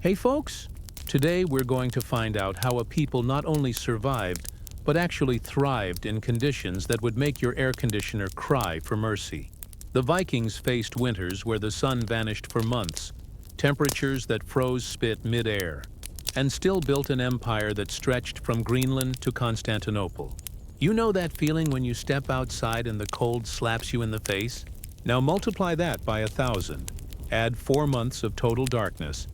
Hey folks, today we're going to find out how a people not only survived, but actually thrived in conditions that would make your air conditioner cry for mercy. The Vikings faced winters where the sun vanished for months, temperatures that froze spit mid-air, and still built an empire that stretched from Greenland to Constantinople. You know that feeling when you step outside and the cold slaps you in the face? Now multiply that by 1,000, add 4 months of total darkness,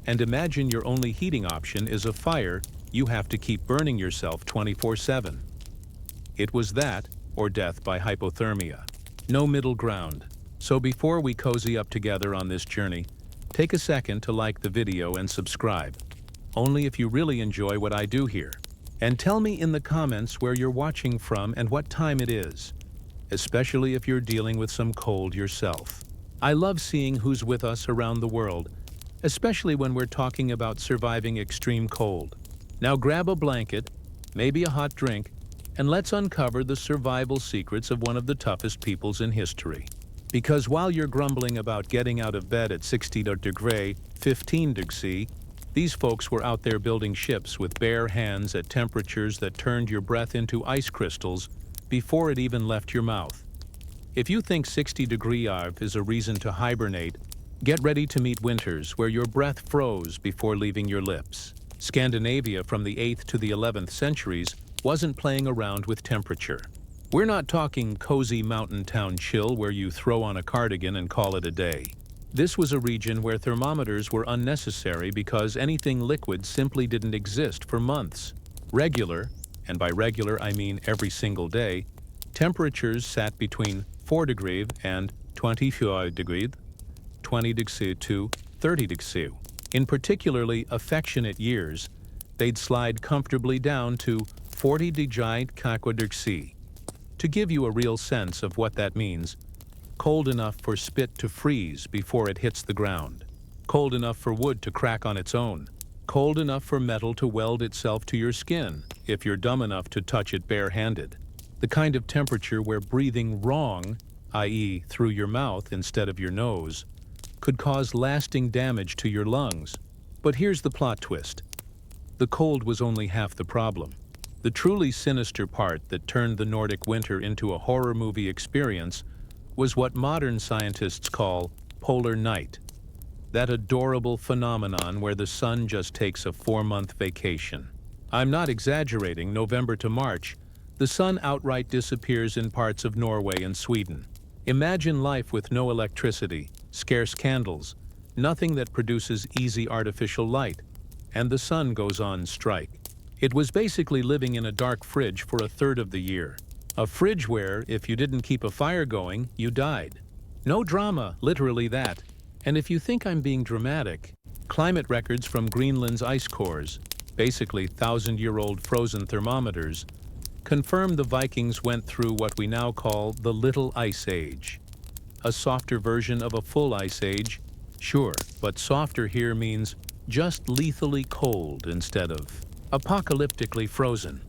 and imagine your only heating option is a fire you have to keep burning yourself 24/7. It was that, or death by hypothermia. No middle ground. So before we cozy up together on this journey, take a second to like the video and subscribe. Only if you really enjoy what I do here. And tell me in the comments where you're watching from and what time it is, especially if you're dealing with some cold yourself. I love seeing who's with us around the world, especially when we're talking about surviving extreme cold. Now grab a blanket, maybe a hot drink, and let's uncover the survival secrets of one of the toughest peoples in history. Because while you're grumbling about getting out of bed at 60 degrees, 15 degrees, these folks were out there building ships with bare hands at temperatures that turned your breath into ice crystals before it even left your mouth. If you think 60-degree Arv is a reason to hibernate, get ready to meet winters where your breath froze before leaving your lips. Scandinavia from the 8th to the 11th centuries wasn't playing around with temperature. We're not talking cozy mountain town chill where you throw on a cardigan and call it a day. This was a region where thermometers were unnecessary because anything liquid simply didn't exist for months. Regular, and by regular I mean every single day, temperatures sat between 4 degrees and 24 degrees, 20 degrees to 30 degrees. In particularly affectionate years, they'd slide comfortably down to 40 degrees. To give you a real sense of what that means, cold enough for spit to freeze before it hits the ground, cold enough for wood to crack on its own, cold enough for metal to weld itself to your skin if you're dumb enough to touch it barehanded. The kind of temperature where breathing wrong, i.e. through your mouth instead of your nose, could cause lasting damage to your lungs. But here's the plot twist. The cold was only half the problem. The truly sinister part that turned the Nordic winter into a horror movie experience was what modern scientists call polar night. That adorable phenomenon where the sun just takes a 4-month vacation. I'm not exaggerating. November to March, the sun outright disappears in parts of Norway and Sweden. Imagine life with no electricity, scarce candles, nothing that produces easy artificial light, and the sun goes on strike. It was basically living in a dark fridge for a third of the year. A fridge where, if you didn't keep a fire going, you died. No drama, literally that. And if you think I'm being dramatic, climate records from Greenland's ice cores, basically 1,000-year-old frozen thermometers, confirm the Vikings went through what we now call the Little Ice Age. A softer version of a full ice age? Sure, but softer here means just lethally cold instead of apocalyptically frozen.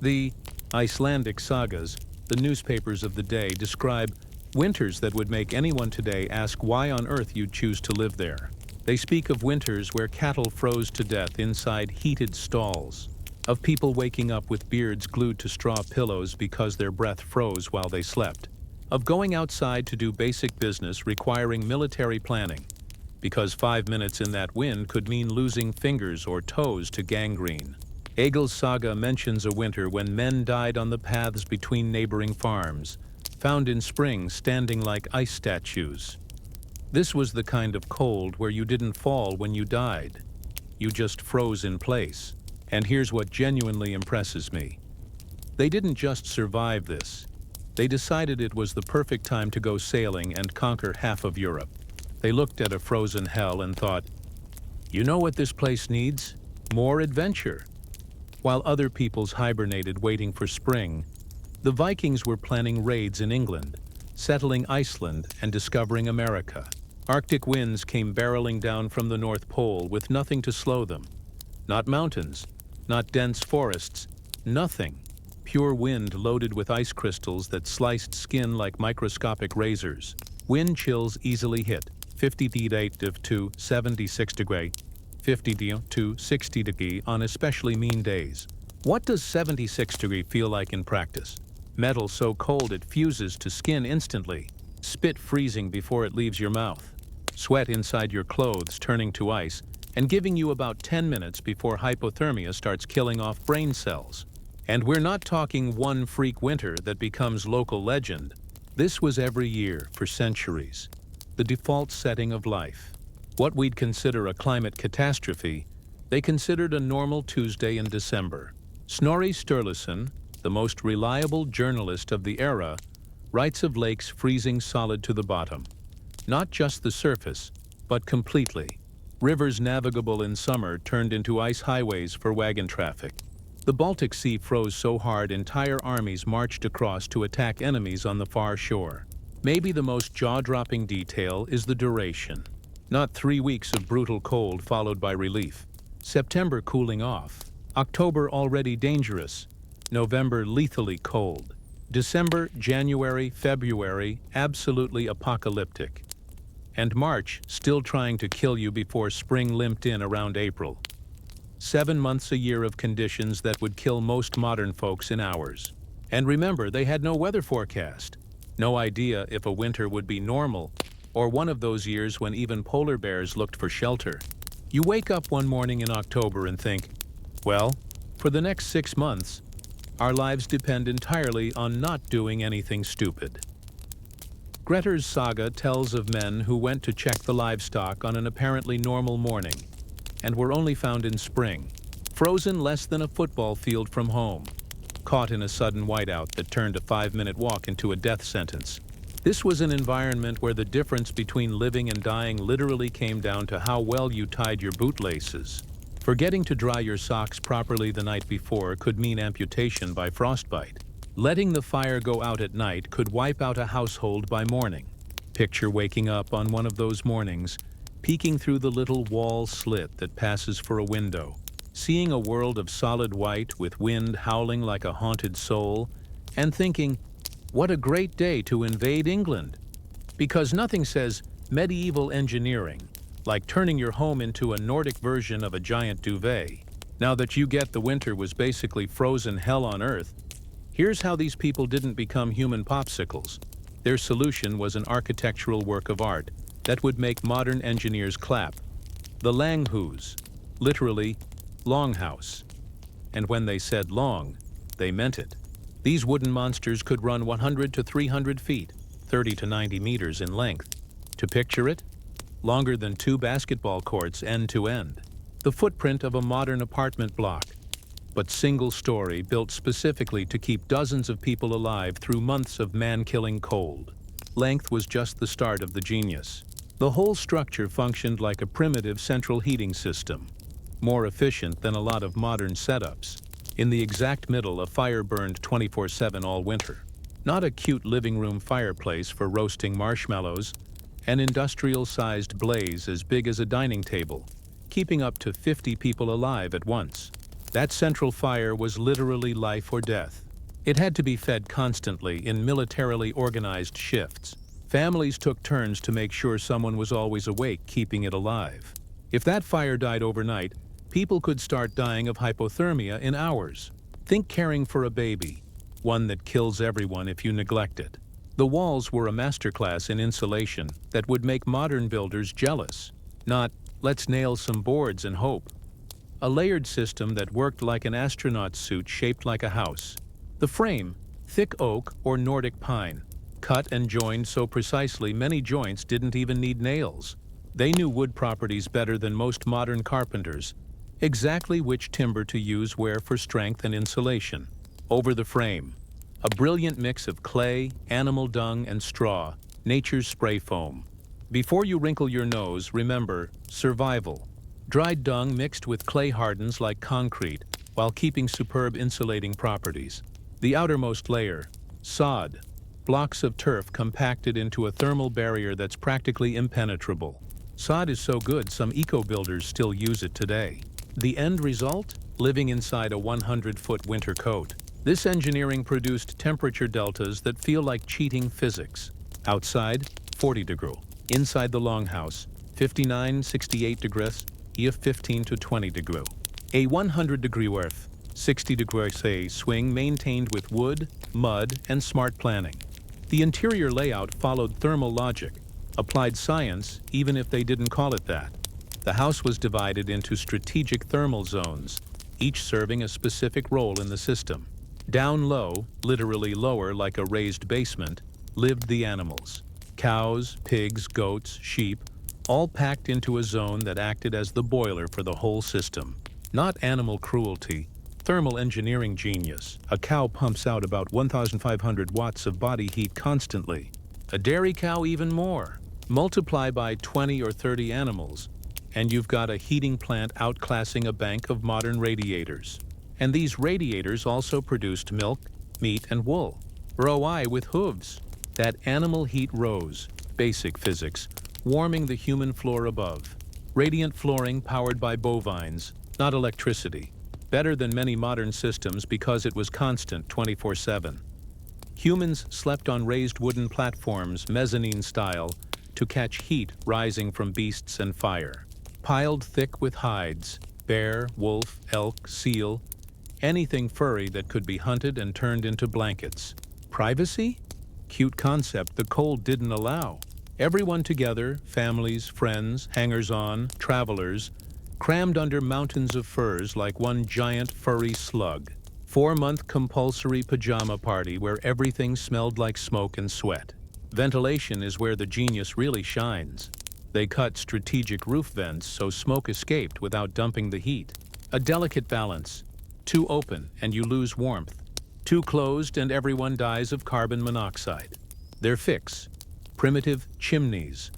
The Icelandic sagas, the newspapers of the day, describe winters that would make anyone today ask why on earth you'd choose to live there. They speak of winters where cattle froze to death inside heated stalls, of people waking up with beards glued to straw pillows because their breath froze while they slept, of going outside to do basic business requiring military planning, because 5 minutes in that wind could mean losing fingers or toes to gangrene. Egil's saga mentions a winter when men died on the paths between neighboring farms, found in spring standing like ice statues. This was the kind of cold where you didn't fall when you died. You just froze in place. And here's what genuinely impresses me. They didn't just survive this. They decided it was the perfect time to go sailing and conquer half of Europe. They looked at a frozen hell and thought, you know what this place needs? More adventure. While other peoples hibernated waiting for spring, the Vikings were planning raids in England, settling Iceland and discovering America. Arctic winds came barreling down from the North Pole with nothing to slow them. Not mountains, not dense forests, nothing. Pure wind loaded with ice crystals that sliced skin like microscopic razors. Wind chills easily hit 58 to 76 degrees, 50 to 60 on especially mean days. What does 76 feel like in practice? Metal so cold it fuses to skin instantly. Spit freezing before it leaves your mouth. Sweat inside your clothes turning to ice and giving you about 10 minutes before hypothermia starts killing off brain cells. And we're not talking one freak winter that becomes local legend. This was every year for centuries. The default setting of life. What we'd consider a climate catastrophe, they considered a normal Tuesday in December. Snorri Sturluson, the most reliable journalist of the era, writes of lakes freezing solid to the bottom. Not just the surface, but completely. Rivers navigable in summer turned into ice highways for wagon traffic. The Baltic Sea froze so hard entire armies marched across to attack enemies on the far shore. Maybe the most jaw-dropping detail is the duration. Not 3 weeks of brutal cold followed by relief. September cooling off. October already dangerous. November lethally cold. December, January, February absolutely apocalyptic. And March still trying to kill you before spring limped in around April. 7 months a year of conditions that would kill most modern folks in hours. And remember, they had no weather forecast. No idea if a winter would be normal, or one of those years when even polar bears looked for shelter. You wake up one morning in October and think, well, for the next 6 months, our lives depend entirely on not doing anything stupid. Grettir's saga tells of men who went to check the livestock on an apparently normal morning, and were only found in spring, frozen less than a football field from home, caught in a sudden whiteout that turned a 5-minute walk into a death sentence. This was an environment where the difference between living and dying literally came down to how well you tied your bootlaces. Forgetting to dry your socks properly the night before could mean amputation by frostbite. Letting the fire go out at night could wipe out a household by morning. Picture waking up on one of those mornings, peeking through the little wall slit that passes for a window, seeing a world of solid white with wind howling like a haunted soul, and thinking, what a great day to invade England. Because nothing says medieval engineering like turning your home into a Nordic version of a giant duvet. Now that you get the winter was basically frozen hell on earth, here's how these people didn't become human popsicles. Their solution was an architectural work of art that would make modern engineers clap. The Langhus, literally, longhouse. And when they said long, they meant it. These wooden monsters could run 100 to 300 feet, 30 to 90 meters in length. To picture it, longer than 2 basketball courts end to end. The footprint of a modern apartment block, but single-story, built specifically to keep dozens of people alive through months of man-killing cold. Length was just the start of the genius. The whole structure functioned like a primitive central heating system, more efficient than a lot of modern setups. In the exact middle, a fire burned 24/7 all winter. Not a cute living room fireplace for roasting marshmallows, an industrial-sized blaze as big as a dining table, keeping up to 50 people alive at once. That central fire was literally life or death. It had to be fed constantly in militarily organized shifts. Families took turns to make sure someone was always awake, keeping it alive. If that fire died overnight, people could start dying of hypothermia in hours. Think caring for a baby, one that kills everyone if you neglect it. The walls were a masterclass in insulation that would make modern builders jealous. Not, let's nail some boards and hope. A layered system that worked like an astronaut suit shaped like a house. The frame, thick oak or Nordic pine, cut and joined so precisely many joints didn't even need nails. They knew wood properties better than most modern carpenters, exactly which timber to use where for strength and insulation. Over the frame, a brilliant mix of clay, animal dung, and straw, nature's spray foam. Before you wrinkle your nose, remember, survival. Dried dung mixed with clay hardens like concrete while keeping superb insulating properties. The outermost layer, sod, blocks of turf compacted into a thermal barrier that's practically impenetrable. Sod is so good some eco-builders still use it today. The end result? Living inside a 100-foot winter coat. This engineering produced temperature deltas that feel like cheating physics. Outside, 40 degrees. Inside the longhouse, 59, 68 degrees. a 15 to 20 degree. A 100 degree worth, 60 degree swing maintained with wood, mud, and smart planning. The interior layout followed thermal logic, applied science even if they didn't call it that. The house was divided into strategic thermal zones, each serving a specific role in the system. Down low, literally lower like a raised basement, lived the animals. Cows, pigs, goats, sheep, all packed into a zone that acted as the boiler for the whole system. Not animal cruelty, thermal engineering genius. A cow pumps out about 1,500 watts of body heat constantly. A dairy cow even more. Multiply by 20 or 30 animals, and you've got a heating plant outclassing a bank of modern radiators. And these radiators also produced milk, meat, and wool. Roi with hooves. That animal heat rose, basic physics, warming the human floor above. Radiant flooring powered by bovines, not electricity. Better than many modern systems because it was constant 24/7. Humans slept on raised wooden platforms, mezzanine style, to catch heat rising from beasts and fire. Piled thick with hides, bear, wolf, elk, seal, anything furry that could be hunted and turned into blankets. Privacy? Cute concept the cold didn't allow. Everyone together, families, friends, hangers-on, travelers, crammed under mountains of furs like one giant furry slug. 4-month compulsory pajama party where everything smelled like smoke and sweat. Ventilation is where the genius really shines. They cut strategic roof vents so smoke escaped without dumping the heat. A delicate balance. Too open and you lose warmth. Too closed and everyone dies of carbon monoxide. Their fix: primitive chimneys.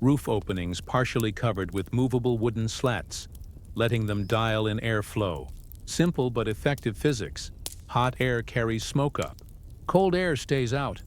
Roof openings partially covered with movable wooden slats, letting them dial in airflow. Simple but effective physics. Hot air carries smoke up. Cold air stays out.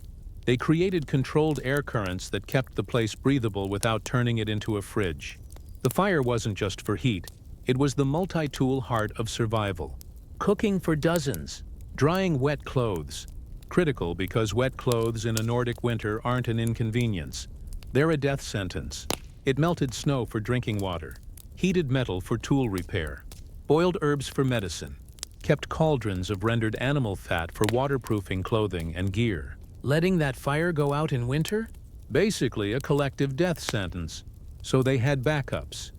They created controlled air currents that kept the place breathable without turning it into a fridge. The fire wasn't just for heat. It was the multi-tool heart of survival. Cooking for dozens. Drying wet clothes. Critical because wet clothes in a Nordic winter aren't an inconvenience. They're a death sentence. It melted snow for drinking water. Heated metal for tool repair. Boiled herbs for medicine. Kept cauldrons of rendered animal fat for waterproofing clothing and gear. Letting that fire go out in winter? Basically a collective death sentence. So they had backups.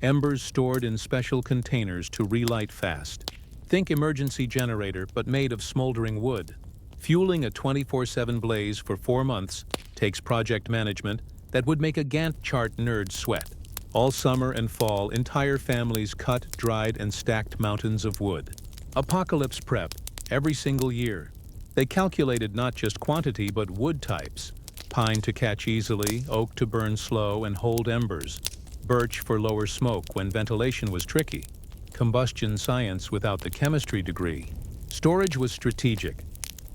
Embers stored in special containers to relight fast. Think emergency generator, but made of smoldering wood. Fueling a 24/7 blaze for 4 months takes project management that would make a Gantt chart nerd sweat. All summer and fall, entire families cut, dried, and stacked mountains of wood. Apocalypse prep, every single year. They calculated not just quantity but wood types. Pine to catch easily, oak to burn slow and hold embers. Birch for lower smoke when ventilation was tricky. Combustion science without the chemistry degree. Storage was strategic.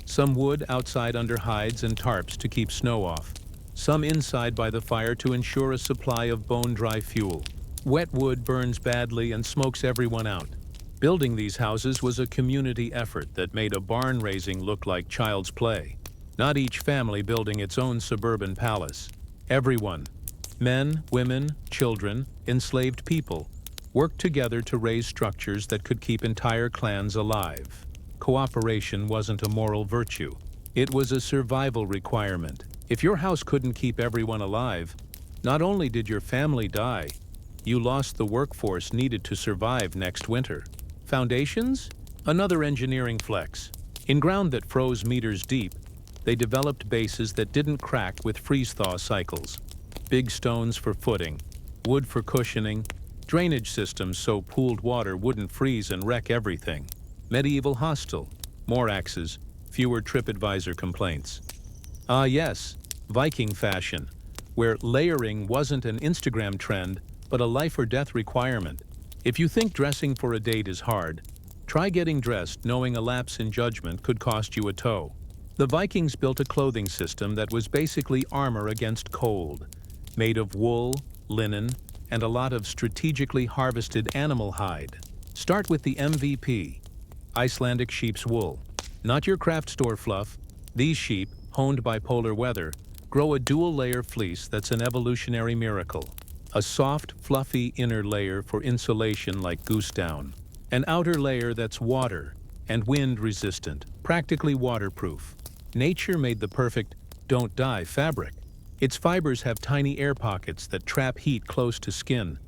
Some wood outside under hides and tarps to keep snow off. Some inside by the fire to ensure a supply of bone-dry fuel. Wet wood burns badly and smokes everyone out. Building these houses was a community effort that made a barn raising look like child's play. Not each family building its own suburban palace. Everyone, men, women, children, enslaved people, worked together to raise structures that could keep entire clans alive. Cooperation wasn't a moral virtue. It was a survival requirement. If your house couldn't keep everyone alive, not only did your family die, you lost the workforce needed to survive next winter. Foundations? Another engineering flex. In ground that froze meters deep, they developed bases that didn't crack with freeze-thaw cycles. Big stones for footing, wood for cushioning, drainage systems so pooled water wouldn't freeze and wreck everything. Medieval hostel, more axes, fewer TripAdvisor complaints. Ah yes, Viking fashion, where layering wasn't an Instagram trend, but a life or death requirement. If you think dressing for a date is hard, try getting dressed knowing a lapse in judgment could cost you a toe. The Vikings built a clothing system that was basically armor against cold, made of wool, linen, and a lot of strategically harvested animal hide. Start with the MVP, Icelandic sheep's wool. Not your craft store fluff. These sheep, honed by polar weather, grow a dual-layer fleece that's an evolutionary miracle. A soft, fluffy inner layer for insulation like goose down. An outer layer that's water and wind resistant, practically waterproof. Nature made the perfect don't die fabric. Its fibers have tiny air pockets that trap heat close to skin,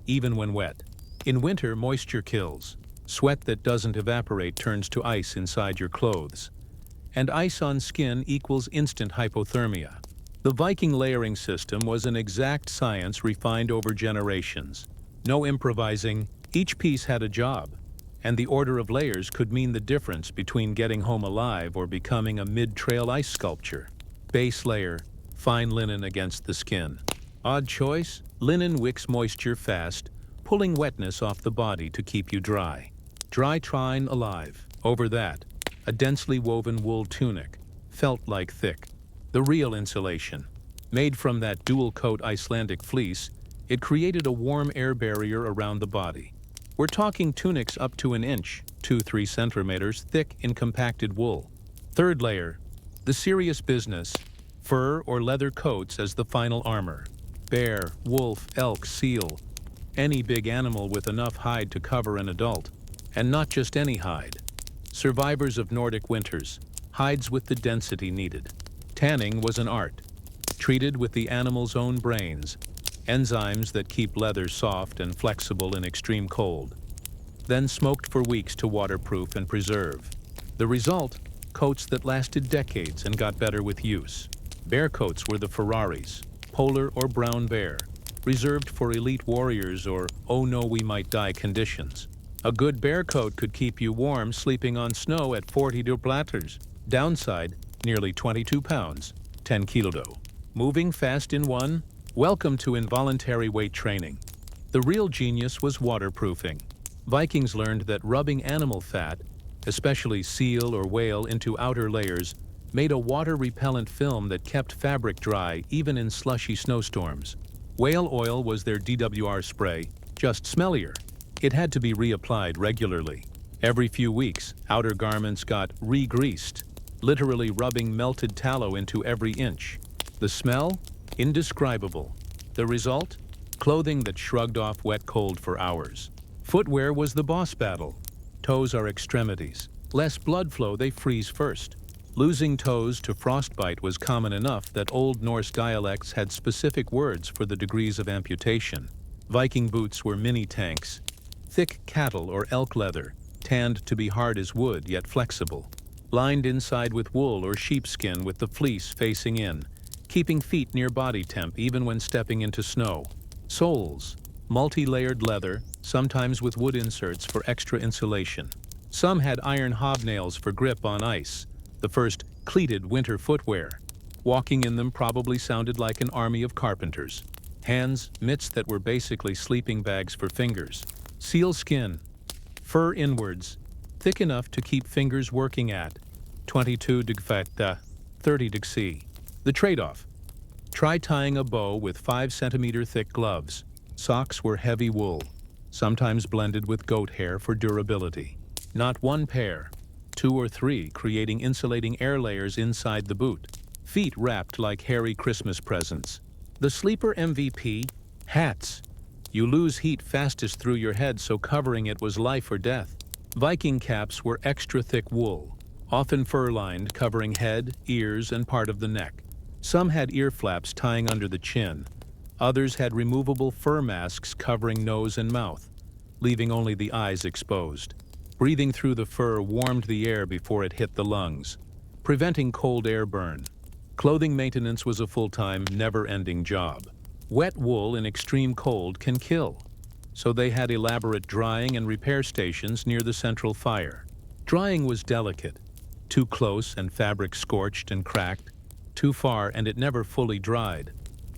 even when wet. In winter, moisture kills. Sweat that doesn't evaporate turns to ice inside your clothes. And ice on skin equals instant hypothermia. The Viking layering system was an exact science refined over generations. No improvising, each piece had a job, and the order of layers could mean the difference between getting home alive or becoming a mid-trail ice sculpture. Base layer, fine linen against the skin. Odd choice, linen wicks moisture fast, pulling wetness off the body to keep you dry. Dry twine alive. Over that, a densely woven wool tunic, felt like thick. The real insulation. Made from that dual-coat Icelandic fleece, it created a warm air barrier around the body. We're talking tunics up to an inch, 2-3 centimeters thick in compacted wool. Third layer, the serious business, fur or leather coats as the final armor. Bear, wolf, elk, seal, any big animal with enough hide to cover an adult. And not just any hide. Survivors of Nordic winters, hides with the density needed. Tanning was an art, treated with the animal's own brains, enzymes that keep leather soft and flexible in extreme cold. Then smoked for weeks to waterproof and preserve. The result, coats that lasted decades and got better with use. Bear coats were the Ferraris, polar or brown bear, reserved for elite warriors or oh no we might die conditions. A good bear coat could keep you warm sleeping on snow at 40 degrees. Downside, nearly 22 pounds, 10 kilo. Moving fast in one? Welcome to involuntary weight training. The real genius was waterproofing. Vikings learned that rubbing animal fat, especially seal or whale, into outer layers, made a water-repellent film that kept fabric dry even in slushy snowstorms. Whale oil was their DWR spray, just smellier. It had to be reapplied regularly. Every few weeks, outer garments got re-greased, literally rubbing melted tallow into every inch. The smell? Indescribable. The result? Clothing that shrugged off wet cold for hours. Footwear was the boss battle. Toes are extremities. Less blood flow, they freeze first. Losing toes to frostbite was common enough that Old Norse dialects had specific words for the degrees of amputation. Viking boots were mini tanks. Thick cattle or elk leather, tanned to be hard as wood yet flexible. Lined inside with wool or sheepskin with the fleece facing in, keeping feet near body temp even when stepping into snow. Soles, multi-layered leather, sometimes with wood inserts for extra insulation. Some had iron hobnails for grip on ice, the first cleated winter footwear. Walking in them probably sounded like an army of carpenters. Hands, mitts that were basically sleeping bags for fingers. Seal skin, fur inwards, thick enough to keep fingers working at 22 degrees, 30 degrees. The trade-off. Try tying a bow with 5 centimeter thick gloves. Socks were heavy wool, sometimes blended with goat hair for durability. Not one pair, 2 or 3, creating insulating air layers inside the boot. Feet wrapped like hairy Christmas presents. The sleeper MVP, hats. You lose heat fastest through your head, so covering it was life or death. Viking caps were extra thick wool, often fur-lined, covering head, ears, and part of the neck. Some had ear flaps tying under the chin. Others had removable fur masks covering nose and mouth, leaving only the eyes exposed. Breathing through the fur warmed the air before it hit the lungs, preventing cold air burn. Clothing maintenance was a full-time, never-ending job. Wet wool in extreme cold can kill, so they had elaborate drying and repair stations near the central fire. Drying was delicate. Too close and fabric scorched and cracked. Too far and it never fully dried,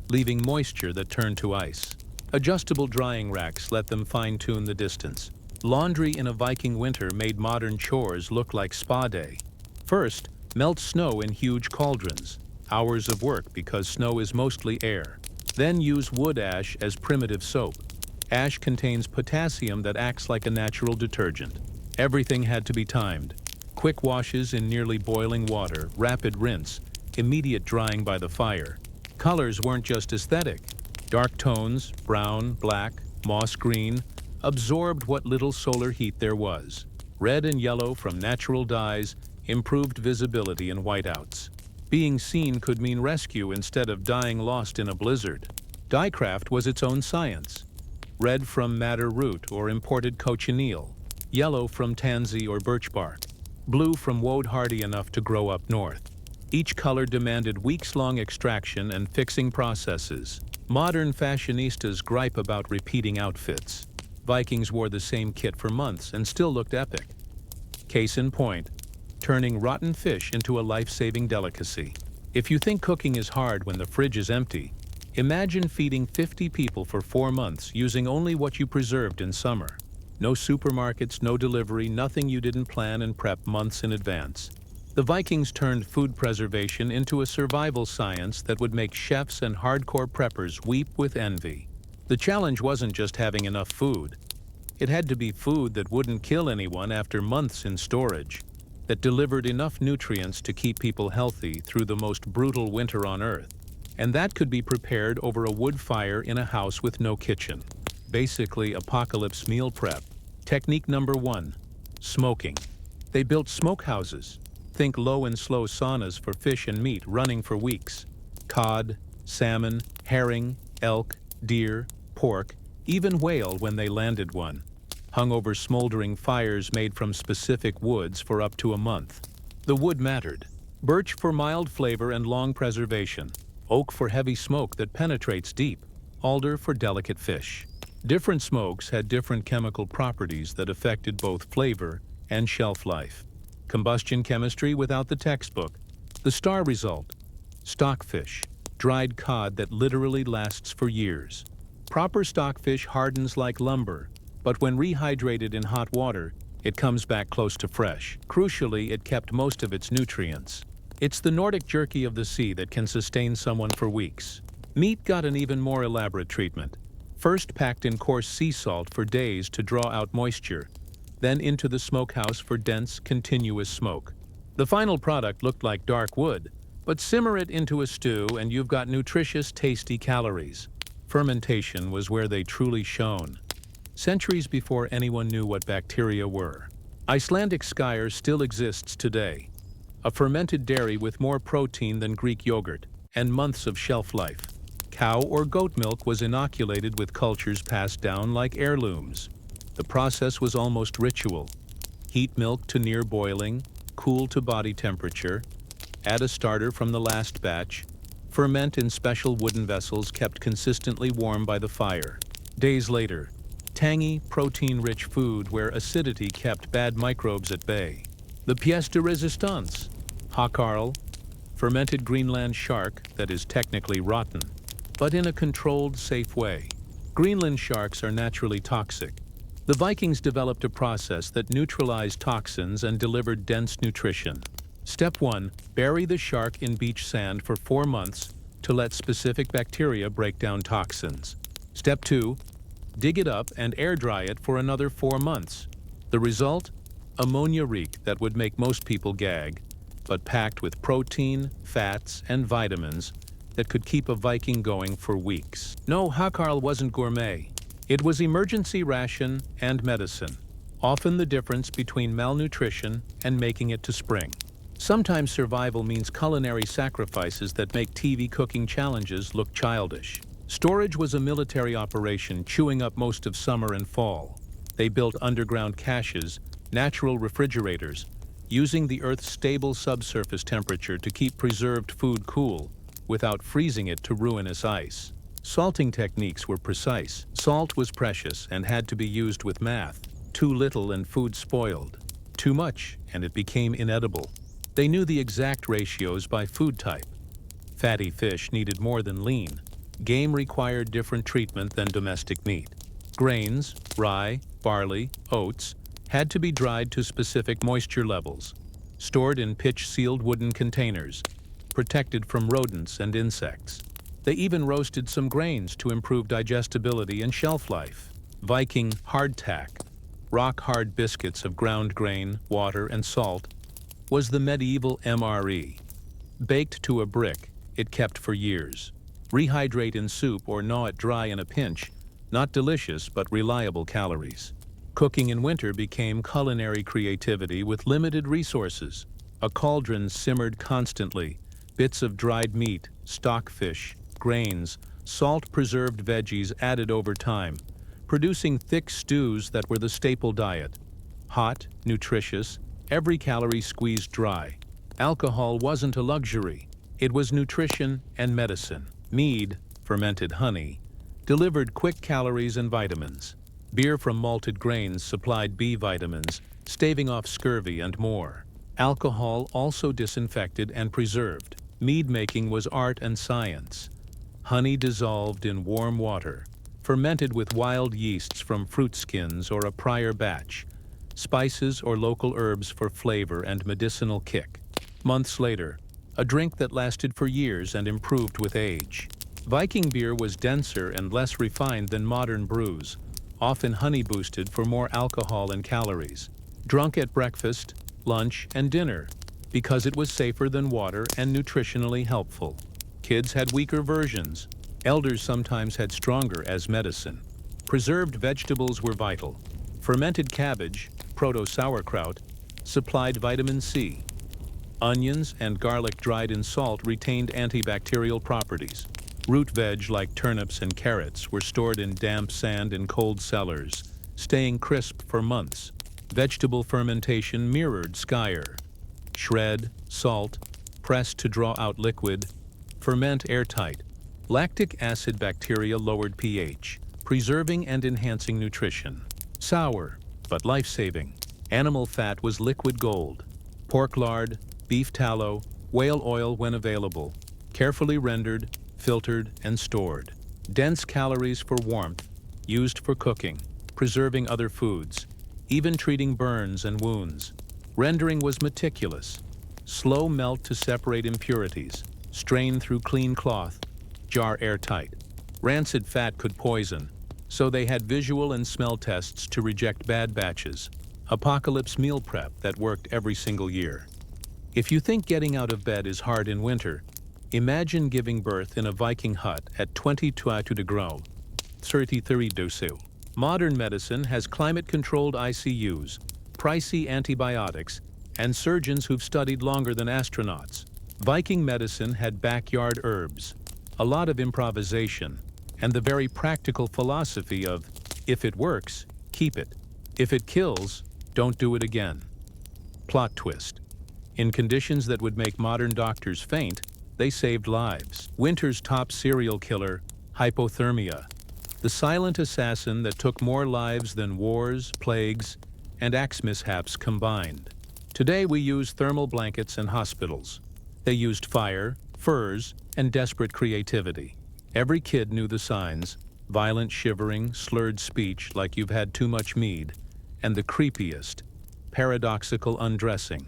leaving moisture that turned to ice. Adjustable drying racks let them fine-tune the distance. Laundry in a Viking winter made modern chores look like spa day. First, melt snow in huge cauldrons. Hours of work because snow is mostly air. Then use wood ash as primitive soap. Ash contains potassium that acts like a natural detergent. Everything had to be timed. Quick washes in nearly boiling water, rapid rinse, immediate drying by the fire. Colors weren't just aesthetic. Dark tones, brown, black, moss green, absorbed what little solar heat there was. Red and yellow from natural dyes improved visibility in whiteouts. Being seen could mean rescue instead of dying lost in a blizzard. Diecraft was its own science. Red from madder root or imported cochineal, yellow from tansy or birch bark, blue from woad hardy enough to grow up north. Each color demanded weeks-long extraction and fixing processes. Modern fashionistas gripe about repeating outfits. Vikings wore the same kit for months and still looked epic. Case in point, turning rotten fish into a life-saving delicacy. If you think cooking is hard when the fridge is empty, imagine feeding 50 people for 4 months using only what you preserved in summer. No supermarkets, no delivery, nothing you didn't plan and prep months in advance. The Vikings turned food preservation into a survival science that would make chefs and hardcore preppers weep with envy. The challenge wasn't just having enough food. It had to be food that wouldn't kill anyone after months in storage, that delivered enough nutrients to keep people healthy through the most brutal winter on Earth. And that could be prepared over a wood fire in a house with no kitchen. Basically, apocalypse meal prep. Technique number 1, smoking. They built smokehouses. Think low and slow saunas for fish and meat running for weeks. Cod, salmon, herring, elk, deer, pork, even whale when they landed one. Hung over smoldering fires made from specific woods for up to a month. The wood mattered. Birch for mild flavor and long preservation. Oak for heavy smoke that penetrates deep. Alder for delicate fish. Different smokes had different chemical properties that affected both flavor and shelf life. Combustion chemistry without the textbook. The star result: stockfish, dried cod that literally lasts for years. Proper stockfish hardens like lumber, but when rehydrated in hot water, it comes back close to fresh. Crucially, it kept most of its nutrients. It's the Nordic jerky of the sea that can sustain someone for weeks. Meat got an even more elaborate treatment. First packed in coarse sea salt for days to draw out moisture, then into the smokehouse for dense, continuous smoke. The final product looked like dark wood, but simmer it into a stew and you've got nutritious, tasty calories. Fermentation was where they truly shone. Centuries before anyone knew what bacteria were. Icelandic skyr still exists today. A fermented dairy with more protein than Greek yogurt, and months of shelf life. Cow or goat milk was inoculated with cultures passed down like heirlooms. The process was almost ritual. Heat milk to near boiling, cool to body temperature, add a starter from the last batch, ferment in special wooden vessels kept consistently warm by the fire. Days later, tangy, protein-rich food where acidity kept bad microbes at bay. The pièce de résistance, hakarl, fermented Greenland shark that is technically rotten, but in a controlled, safe way. Greenland sharks are naturally toxic. The Vikings developed a process that neutralized toxins and delivered dense nutrition. Step 1, bury the shark in beach sand for 4 months to let specific bacteria break down toxins. Step 2, dig it up and air dry it for another 4 months. The result? Ammonia reek that would make most people gag, but packed with protein, fats, and vitamins that could keep a Viking going for weeks. No, hakarl wasn't gourmet. It was emergency ration and medicine, often the difference between malnutrition and making it to spring. Sometimes survival means culinary sacrifices that make TV cooking challenges look childish. Storage was a military operation chewing up most of summer and fall. They built underground caches, natural refrigerators, using the Earth's stable subsurface temperature to keep preserved food cool without freezing it to ruinous ice. Salting techniques were precise. Salt was precious and had to be used with math. Too little and food spoiled. Too much and it became inedible. They knew the exact ratios by food type. Fatty fish needed more than lean. Game required different treatment than domestic meat. Grains, rye, barley, oats, had to be dried to specific moisture levels, stored in pitch-sealed wooden containers, protected from rodents and insects. They even roasted some grains to improve digestibility and shelf life. Viking hardtack, rock-hard biscuits of ground grain, water, and salt, was the medieval MRE. Baked to a brick, it kept for years. Rehydrate in soup or gnaw it dry in a pinch. Not delicious, but reliable calories. Cooking in winter became culinary creativity with limited resources. A cauldron simmered constantly. Bits of dried meat, stockfish, grains, salt-preserved veggies added over time, producing thick stews that were the staple diet. Hot, nutritious, every calorie squeezed dry. Alcohol wasn't a luxury. It was nutrition and medicine. Mead, fermented honey, delivered quick calories and vitamins. Beer from malted grains supplied B vitamins, staving off scurvy and more. Alcohol also disinfected and preserved. Mead making was art and science. Honey dissolved in warm water, fermented with wild yeasts from fruit skins or a prior batch. Spices or local herbs for flavor and medicinal kick. Months later, a drink that lasted for years and improved with age. Viking beer was denser and less refined than modern brews, often honey-boosted for more alcohol and calories. Drunk at breakfast, lunch, and dinner, because it was safer than water and nutritionally helpful. Kids had weaker versions. Elders sometimes had stronger as medicine. Preserved vegetables were vital. Fermented cabbage, proto-sauerkraut, supplied vitamin C. Onions and garlic dried in salt retained antibacterial properties. Root veg like turnips and carrots were stored in damp sand in cold cellars, staying crisp for months. Vegetable fermentation mirrored skyr. Shred, salt, press to draw out liquid, ferment airtight. Lactic acid bacteria lowered pH, preserving and enhancing nutrition. Sour, but life-saving. Animal fat was liquid gold. Pork lard, beef tallow, whale oil when available. Carefully rendered, filtered, and stored. Dense calories for warmth, used for cooking, preserving other foods, even treating burns and wounds. Rendering was meticulous. Slow melt to separate impurities. Strain through clean cloth. Jar airtight. Rancid fat could poison, so they had visual and smell tests to reject bad batches. Apocalypse meal prep that worked every single year. If you think getting out of bed is hard in winter, imagine giving birth in a Viking hut at 22 degrees, 33 degrees. Modern medicine has climate-controlled ICUs, pricey antibiotics, and surgeons who've studied longer than astronauts. Viking medicine had backyard herbs, a lot of improvisation, and the very practical philosophy of, if it works, keep it. If it kills, don't do it again. Plot twist. In conditions that would make modern doctors faint, they saved lives. Winter's top serial killer, hypothermia. The silent assassin that took more lives than wars, plagues, and axe mishaps combined. Today we use thermal blankets in hospitals. They used fire, furs, and desperate creativity. Every kid knew the signs: violent shivering, slurred speech like you've had too much mead, and the creepiest, paradoxical undressing,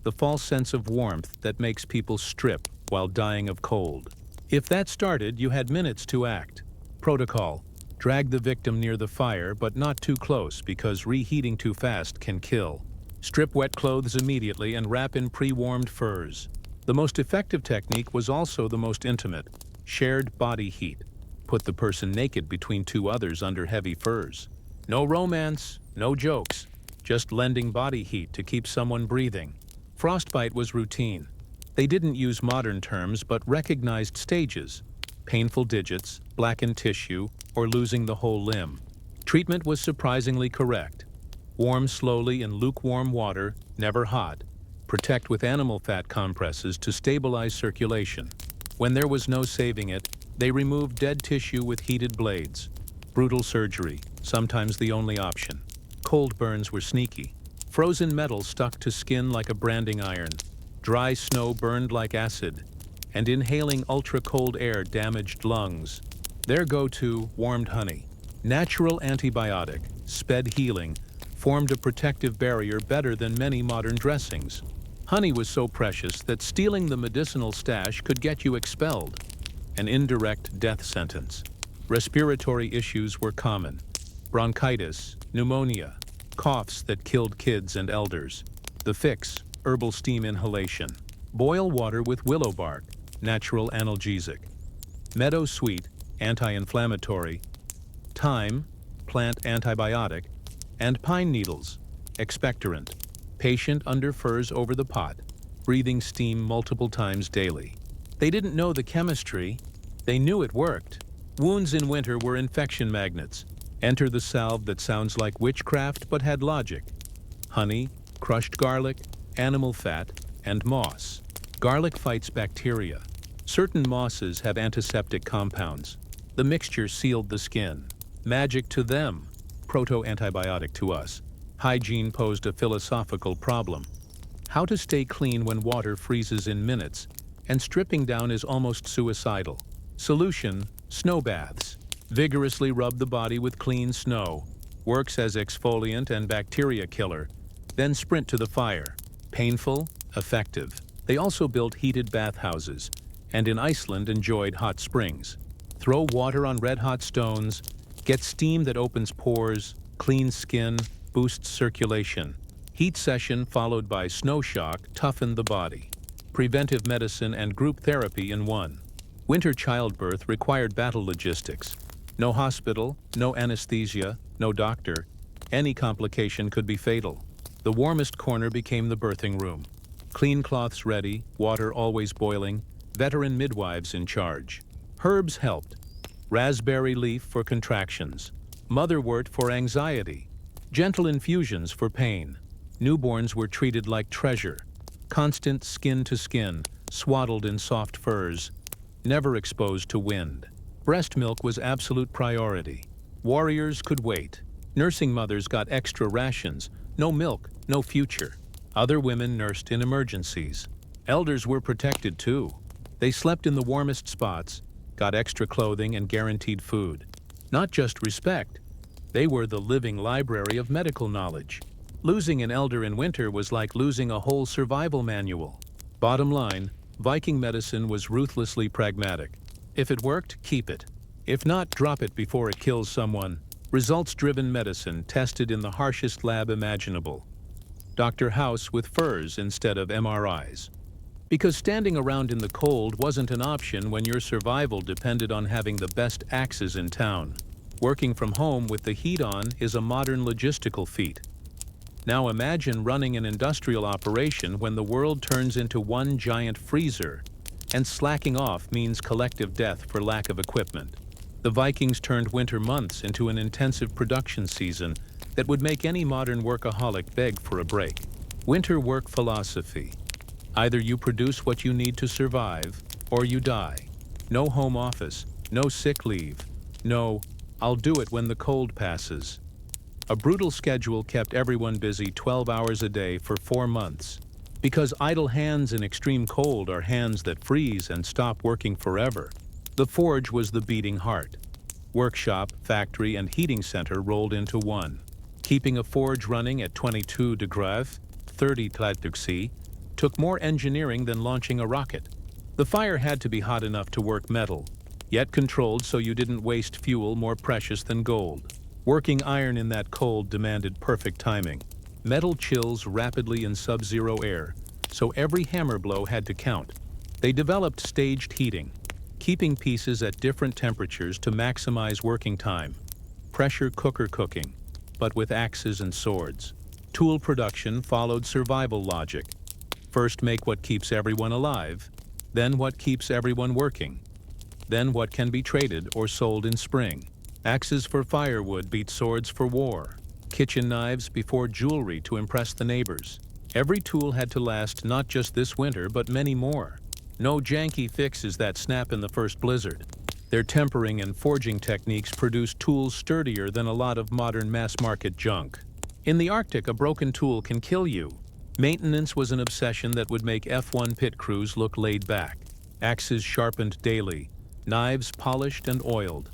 the false sense of warmth that makes people strip while dying of cold. If that started, you had minutes to act. Protocol: drag the victim near the fire, but not too close because reheating too fast can kill. Strip wet clothes immediately and wrap in pre-warmed furs. The most effective technique was also the most intimate: shared body heat. Put the person naked between two others under heavy furs. No romance, no jokes, just lending body heat to keep someone breathing. Frostbite was routine. They didn't use modern terms but recognized stages: painful digits, blackened tissue, or losing the whole limb. Treatment was surprisingly correct. Warm slowly in lukewarm water, never hot. Protect with animal fat compresses to stabilize circulation. When there was no saving it, they removed dead tissue with heated blades. Brutal surgery, sometimes the only option. Cold burns were sneaky. Frozen metal stuck to skin like a branding iron. Dry snow burned like acid. And inhaling ultra-cold air damaged lungs. Their go-to, warmed honey. Natural antibiotic, sped healing, formed a protective barrier better than many modern dressings. Honey was so precious that stealing the medicinal stash could get you expelled. An indirect death sentence. Respiratory issues were common. Bronchitis, pneumonia, coughs that killed kids and elders. The fix: herbal steam inhalation. Boil water with willow bark, natural analgesic. meadow sweet, anti-inflammatory, thyme, plant antibiotic, and pine needles, expectorant. Patient under furs over the pot, breathing steam multiple times daily. They didn't know the chemistry, they knew it worked. Wounds in winter were infection magnets. Enter the salve that sounds like witchcraft but had logic. Honey, crushed garlic, animal fat, and moss. Garlic fights bacteria. Certain mosses have antiseptic compounds. The mixture sealed the skin. Magic to them, proto-antibiotic to us. Hygiene posed a philosophical problem. How to stay clean when water freezes in minutes, and stripping down is almost suicidal. Solution: snow baths. Vigorously rub the body with clean snow. Works as exfoliant and bacteria killer. Then sprint to the fire. Painful, effective. They also built heated bathhouses, and in Iceland enjoyed hot springs. Throw water on red-hot stones, get steam that opens pores, cleans skin, boosts circulation. Heat session followed by snow shock toughened the body. Preventive medicine and group therapy in one. Winter childbirth required battle logistics. No hospital, no anesthesia, no doctor. Any complication could be fatal. The warmest corner became the birthing room. Clean cloths ready, water always boiling, veteran midwives in charge. Herbs helped. Raspberry leaf for contractions. Motherwort for anxiety. Gentle infusions for pain. Newborns were treated like treasure. Constant skin to skin, swaddled in soft furs. Never exposed to wind. Breast milk was absolute priority. Warriors could wait. Nursing mothers got extra rations. No milk, no future. Other women nursed in emergencies. Elders were protected too. They slept in the warmest spots, got extra clothing and guaranteed food. Not just respect, they were the living library of medical knowledge. Losing an elder in winter was like losing a whole survival manual. Bottom line, Viking medicine was ruthlessly pragmatic. If it worked, keep it. If not, drop it before it kills someone. Results-driven medicine tested in the harshest lab imaginable. Dr. House with furs instead of MRIs. Because standing around in the cold wasn't an option when your survival depended on having the best axes in town. Working from home with the heat on is a modern logistical feat. Now imagine running an industrial operation when the world turns into one giant freezer, and slacking off means collective death for lack of equipment. The Vikings turned winter months into an intensive production season that would make any modern workaholic beg for a break. Winter work philosophy. Either you produce what you need to survive, or you die. No home office, no sick leave, no, I'll do it when the cold passes. A brutal schedule kept everyone busy 12 hours a day for 4 months. Because idle hands in extreme cold are hands that freeze and stop working forever. The forge was the beating heart. Workshop, factory, and heating center rolled into one. Keeping a forge running at 22 degrees, 30 Celsius, took more engineering than launching a rocket. The fire had to be hot enough to work metal, yet controlled so you didn't waste fuel more precious than gold. Working iron in that cold demanded perfect timing. Metal chills rapidly in sub-zero air, so every hammer blow had to count. They developed staged heating, keeping pieces at different temperatures to maximize working time. Pressure cooker cooking, but with axes and swords. Tool production followed survival logic. First make what keeps everyone alive, then what keeps everyone working, then what can be traded or sold in spring. Axes for firewood beat swords for war. Kitchen knives before jewelry to impress the neighbors. Every tool had to last not just this winter, but many more. No janky fixes that snap in the first blizzard. Their tempering and forging techniques produced tools sturdier than a lot of modern mass-market junk. In the Arctic, a broken tool can kill you. Maintenance was an obsession that would make F1 pit crews look laid back. Axes sharpened daily, knives polished and oiled.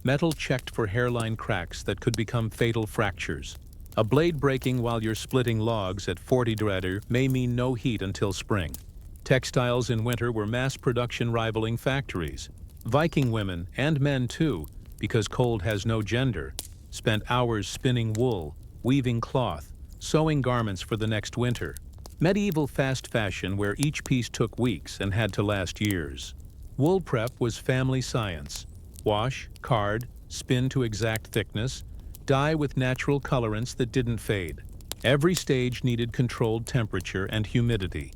Metal checked for hairline cracks that could become fatal fractures. A blade breaking while you're splitting logs at 40 degrees may mean no heat until spring. Textiles in winter were mass production rivaling factories. Viking women, and men too, because cold has no gender, spent hours spinning wool, weaving cloth, sewing garments for the next winter. Medieval fast fashion where each piece took weeks and had to last years. Wool prep was family science. Wash, card, spin to exact thickness, dye with natural colorants that didn't fade. Every stage needed controlled temperature and humidity.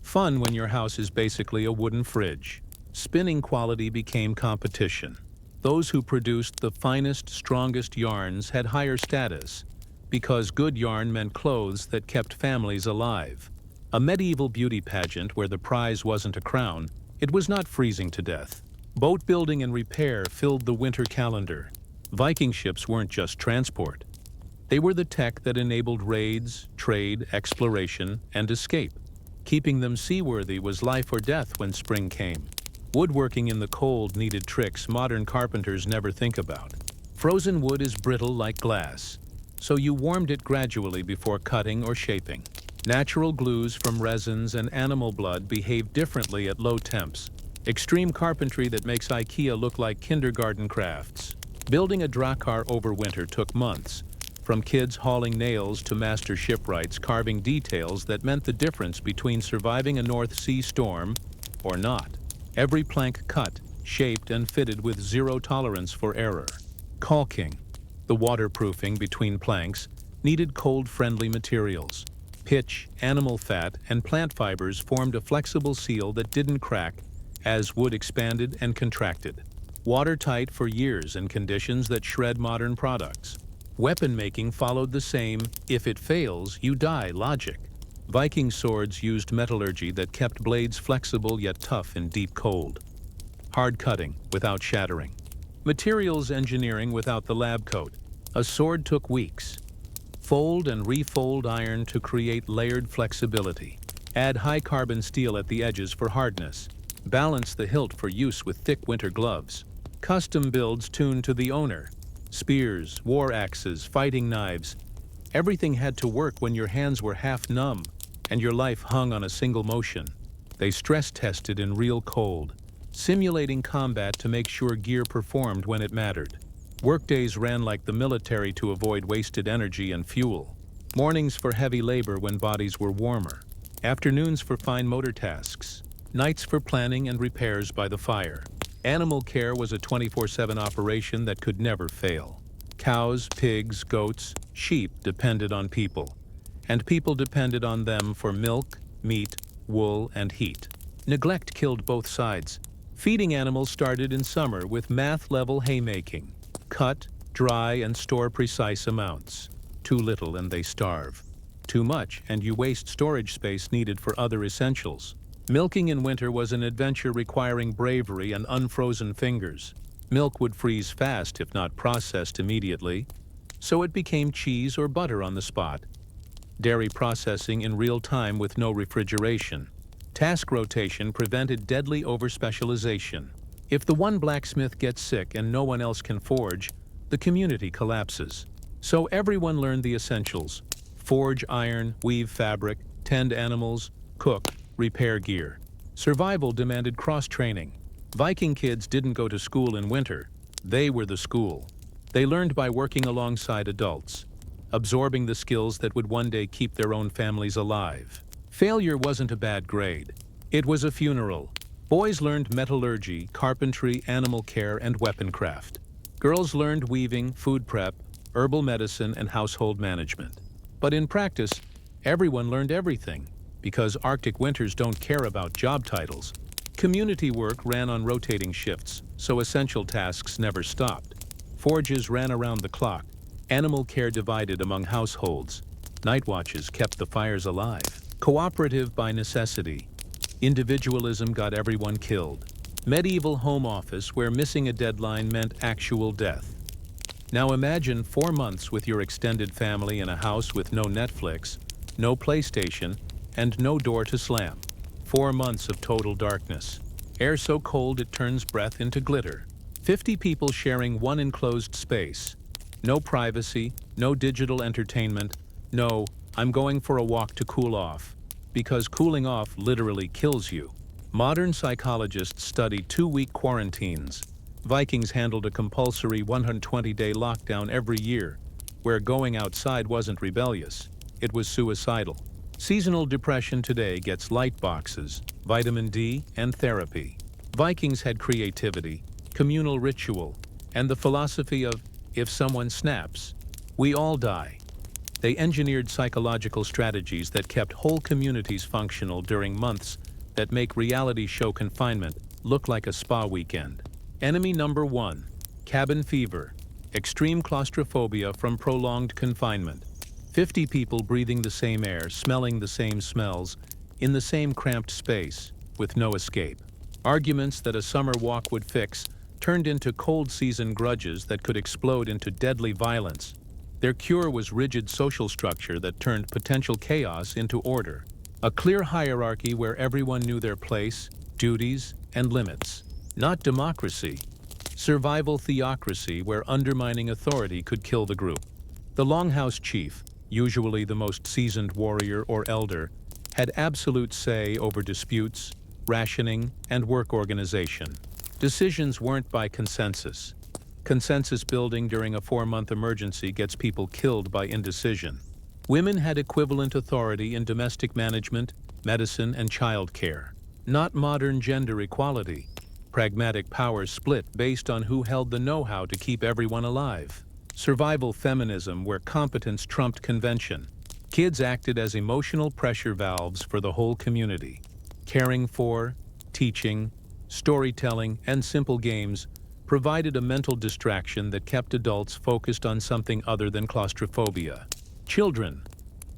Fun when your house is basically a wooden fridge. Spinning quality became competition. Those who produced the finest, strongest yarns had higher status, because good yarn meant clothes that kept families alive. A medieval beauty pageant where the prize wasn't a crown, it was not freezing to death. Boat building and repair filled the winter calendar. Viking ships weren't just transport. They were the tech that enabled raids, trade, exploration, and escape. Keeping them seaworthy was life or death when spring came. Woodworking in the cold needed tricks modern carpenters never think about. Frozen wood is brittle like glass, so you warmed it gradually before cutting or shaping. Natural glues from resins and animal blood behave differently at low temps. Extreme carpentry that makes IKEA look like kindergarten crafts. Building a drakkar over winter took months, from kids hauling nails to master shipwrights carving details that meant the difference between surviving a North Sea storm or not. Every plank cut, shaped and fitted with zero tolerance for error. Caulking, the waterproofing between planks, needed cold-friendly materials. Pitch, animal fat, and plant fibers formed a flexible seal that didn't crack as wood expanded and contracted. Watertight for years in conditions that shred modern products. Weapon making followed the same, if it fails, you die logic. Viking swords used metallurgy that kept blades flexible yet tough in deep cold. Hard cutting without shattering. Materials engineering without the lab coat. A sword took weeks. Fold and refold iron to create layered flexibility. Add high-carbon steel at the edges for hardness. Balance the hilt for use with thick winter gloves. Custom builds tuned to the owner. Spears, war axes, fighting knives. Everything had to work when your hands were half numb and your life hung on a single motion. They stress-tested in real cold, simulating combat to make sure gear performed when it mattered. Workdays ran like the military to avoid wasted energy and fuel. Mornings for heavy labor when bodies were warmer. Afternoons for fine motor tasks. Nights for planning and repairs by the fire. Animal care was a 24/7 operation that could never fail. Cows, pigs, goats, sheep depended on people, and people depended on them for milk, meat, wool, and heat. Neglect killed both sides. Feeding animals started in summer with math-level haymaking. Cut, dry, and store precise amounts. Too little and they starve. Too much and you waste storage space needed for other essentials. Milking in winter was an adventure requiring bravery and unfrozen fingers. Milk would freeze fast if not processed immediately, so it became cheese or butter on the spot. Dairy processing in real time with no refrigeration. Task rotation prevented deadly overspecialization. If the one blacksmith gets sick and no one else can forge, the community collapses. So everyone learned the essentials: forge iron, weave fabric, tend animals, cook, repair gear. Survival demanded cross-training. Viking kids didn't go to school in winter. They were the school. They learned by working alongside adults, absorbing the skills that would one day keep their own families alive. Failure wasn't a bad grade. It was a funeral. Boys learned metallurgy, carpentry, animal care, and weapon craft. Girls learned weaving, food prep, herbal medicine, and household management. But in practice, everyone learned everything, because Arctic winters don't care about job titles. Community work ran on rotating shifts, so essential tasks never stopped. Forges ran around the clock. Animal care divided among households. Night watches kept the fires alive. Cooperative by necessity. Individualism got everyone killed. Medieval home office where missing a deadline meant actual death. Now imagine 4 months with your extended family in a house with no Netflix, no PlayStation, and no door to slam. 4 months of total darkness. Air so cold it turns breath into glitter. 50 people sharing one enclosed space. No privacy, no digital entertainment, no, I'm going for a walk to cool off. Because cooling off literally kills you. Modern psychologists study 2-week quarantines. Vikings handled a compulsory 120-day lockdown every year, where going outside wasn't rebellious, it was suicidal. Seasonal depression today gets light boxes, vitamin D, and therapy. Vikings had creativity, communal ritual, and the philosophy of, if someone snaps, we all die. They engineered psychological strategies that kept whole communities functional during months that make reality show confinement look like a spa weekend. Enemy number 1, cabin fever, extreme claustrophobia from prolonged confinement. 50 people breathing the same air, smelling the same smells, in the same cramped space, with no escape. Arguments that a summer walk would fix turned into cold season grudges that could explode into deadly violence. Their cure was rigid social structure that turned potential chaos into order. A clear hierarchy where everyone knew their place, duties, and limits. Not democracy. Survival theocracy where undermining authority could kill the group. The Longhouse chief, usually the most seasoned warrior or elder, had absolute say over disputes, rationing, and work organization. Decisions weren't by consensus. Consensus building during a 4-month emergency gets people killed by indecision. Women had equivalent authority in domestic management, medicine, and childcare. Not modern gender equality. Pragmatic power split based on who held the know-how to keep everyone alive. Survival feminism where competence trumped convention. Kids acted as emotional pressure valves for the whole community. Caring for, teaching, storytelling, and simple games provided a mental distraction that kept adults focused on something other than claustrophobia. Children,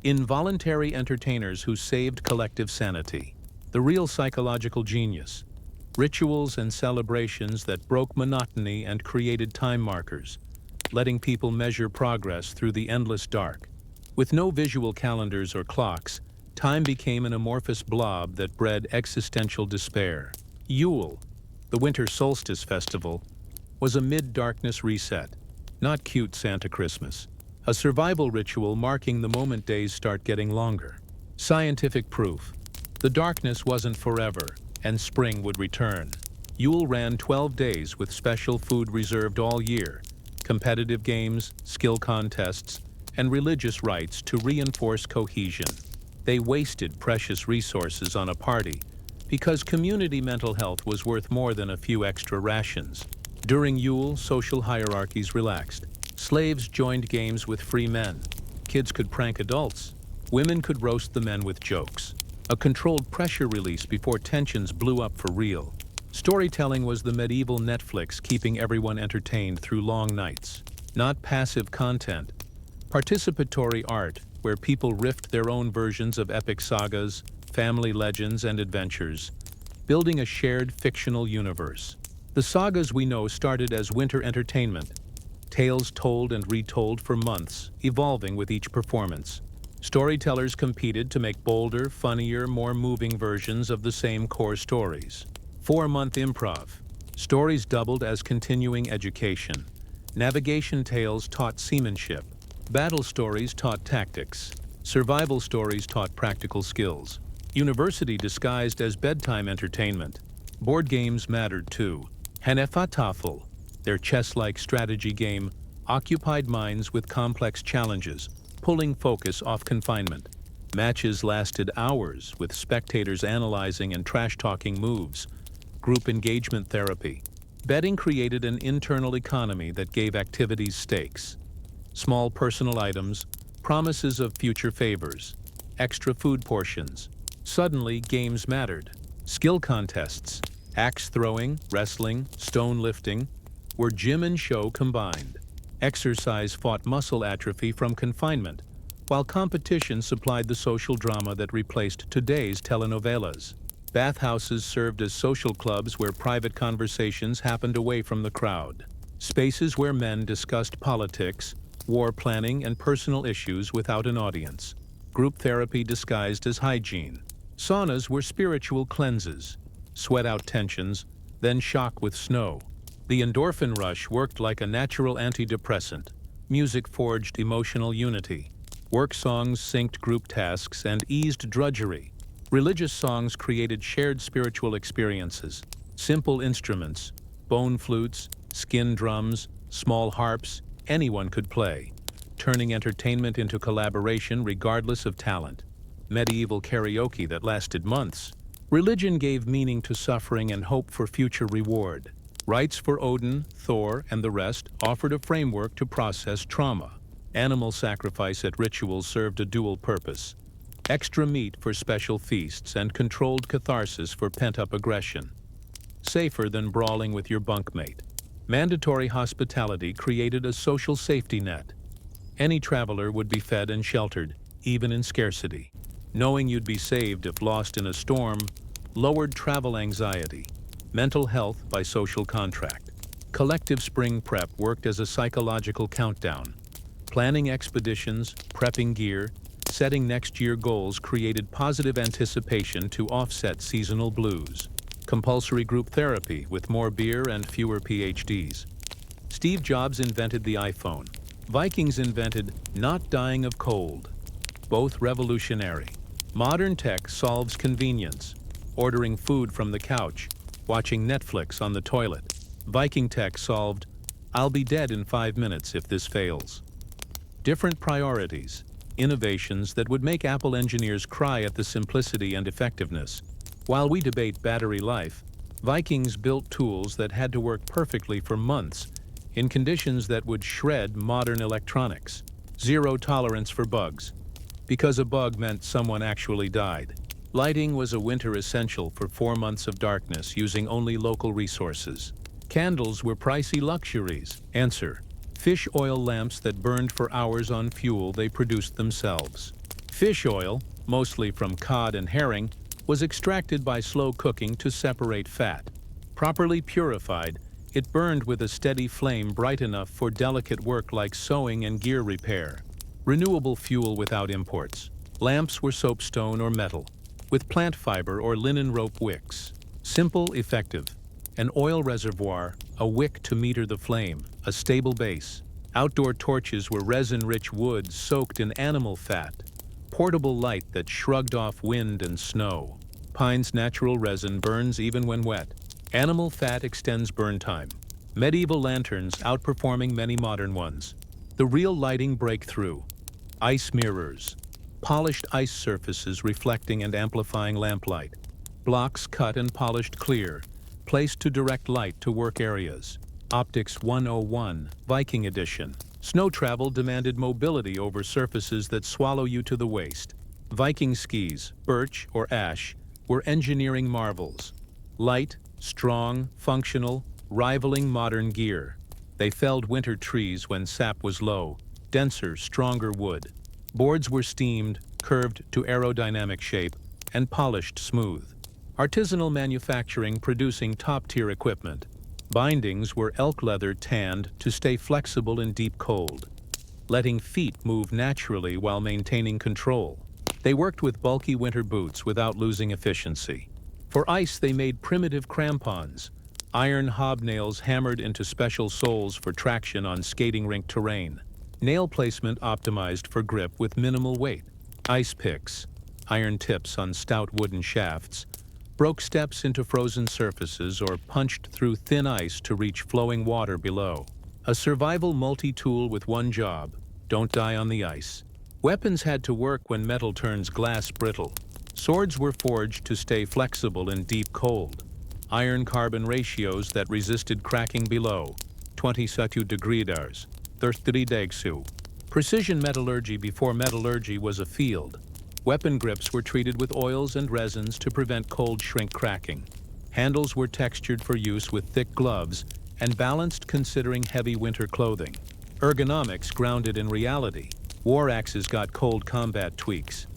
involuntary entertainers who saved collective sanity. The real psychological genius. Rituals and celebrations that broke monotony and created time markers, letting people measure progress through the endless dark. With no visual calendars or clocks, time became an amorphous blob that bred existential despair. Yule, the winter solstice festival, was a mid-darkness reset, not cute Santa Christmas. A survival ritual marking the moment days start getting longer. Scientific proof. The darkness wasn't forever, and spring would return. Yule ran 12 days with special food reserved all year, competitive games, skill contests, and religious rites to reinforce cohesion. They wasted precious resources on a party because community mental health was worth more than a few extra rations. During Yule, social hierarchies relaxed. Slaves joined games with free men. Kids could prank adults. Women could roast the men with jokes. A controlled pressure release before tensions blew up for real. Storytelling was the medieval Netflix keeping everyone entertained through long nights. Not passive content. Participatory art, where people riffed their own versions of epic sagas, family legends, and adventures, building a shared fictional universe. The sagas we know started as winter entertainment, tales told and retold for months, evolving with each performance. Storytellers competed to make bolder, funnier, more moving versions of the same core stories. 4-month improv. Stories doubled as continuing education. Navigation tales taught seamanship. Battle stories taught tactics. Survival stories taught practical skills. University disguised as bedtime entertainment. Board games mattered too. Hanefatafel, their chess-like strategy game, occupied minds with complex challenges, pulling focus off confinement. Matches lasted hours, with spectators analyzing and trash-talking moves. Group engagement therapy. Betting created an internal economy that gave activities stakes. Small personal items, promises of future favors, extra food portions. Suddenly, games mattered. Skill contests, axe throwing, wrestling, stone lifting, were gym and show combined. Exercise fought muscle atrophy from confinement, while competition supplied the social drama that replaced today's telenovelas. Bathhouses served as social clubs where private conversations happened away from the crowd. Spaces where men discussed politics, war planning, and personal issues without an audience. Group therapy disguised as hygiene. Saunas were spiritual cleanses. Sweat out tensions, then shock with snow. The endorphin rush worked like a natural antidepressant. Music forged emotional unity. Work songs synced group tasks and eased drudgery. Religious songs created shared spiritual experiences. Simple instruments, bone flutes, skin drums, small harps, anyone could play, turning entertainment into collaboration regardless of talent. Medieval karaoke that lasted months. Religion gave meaning to suffering and hope for future reward. Rites for Odin, Thor, and the rest offered a framework to process trauma. Animal sacrifice at rituals served a dual purpose: extra meat for special feasts and controlled catharsis for pent-up aggression. Safer than brawling with your bunkmate. Mandatory hospitality created a social safety net. Any traveler would be fed and sheltered, even in scarcity. Knowing you'd be saved if lost in a storm lowered travel anxiety. Mental health by social contract. Collective spring prep worked as a psychological countdown. Planning expeditions, prepping gear, setting next year goals created positive anticipation to offset seasonal blues. Compulsory group therapy with more beer and fewer PhDs. Steve Jobs invented the iPhone. Vikings invented not dying of cold. Both revolutionary. Modern tech solves convenience. Ordering food from the couch, watching Netflix on the toilet. Viking tech solved, I'll be dead in 5 minutes if this fails. Different priorities. Innovations that would make Apple engineers cry at the simplicity and effectiveness. While we debate battery life, Vikings built tools that had to work perfectly for months in conditions that would shred modern electronics. Zero tolerance for bugs, because a bug meant someone actually died. Lighting was a winter essential for 4 months of darkness using only local resources. Candles were pricey luxuries. Answer: fish oil lamps that burned for hours on fuel they produced themselves. Fish oil, mostly from cod and herring, was extracted by slow cooking to separate fat. Properly purified, it burned with a steady flame bright enough for delicate work like sewing and gear repair. Renewable fuel without imports. Lamps were soapstone or metal, with plant fiber or linen rope wicks. Simple, effective. An oil reservoir, a wick to meter the flame, a stable base. Outdoor torches were resin-rich wood soaked in animal fat. Portable light that shrugged off wind and snow. Pine's natural resin burns even when wet. Animal fat extends burn time. Medieval lanterns outperforming many modern ones. The real lighting breakthrough. Ice mirrors. Polished ice surfaces reflecting and amplifying lamplight. Blocks cut and polished clear, placed to direct light to work areas. Optics 101, Viking Edition. Snow travel demanded mobility over surfaces that swallow you to the waist. Viking skis, birch or ash, were engineering marvels. Light, strong, functional, rivaling modern gear. They felled winter trees when sap was low, denser, stronger wood. Boards were steamed, curved to aerodynamic shape, and polished smooth. Artisanal manufacturing producing top-tier equipment. Bindings were elk leather tanned to stay flexible in deep cold, letting feet move naturally while maintaining control. They worked with bulky winter boots without losing efficiency. For ice, they made primitive crampons, iron hobnails hammered into special soles for traction on skating rink terrain. Nail placement optimized for grip with minimal weight. Ice picks, iron tips on stout wooden shafts, broke steps into frozen surfaces or punched through thin ice to reach flowing water below. A survival multi-tool with one job: don't die on the ice. Weapons had to work when metal turns glass brittle. Swords were forged to stay flexible in deep cold. Iron-carbon ratios that resisted cracking below, 27 degrees, 33 degsu. Precision metallurgy before metallurgy was a field. Weapon grips were treated with oils and resins to prevent cold shrink cracking. Handles were textured for use with thick gloves and balanced considering heavy winter clothing. Ergonomics grounded in reality. War axes got cold combat tweaks.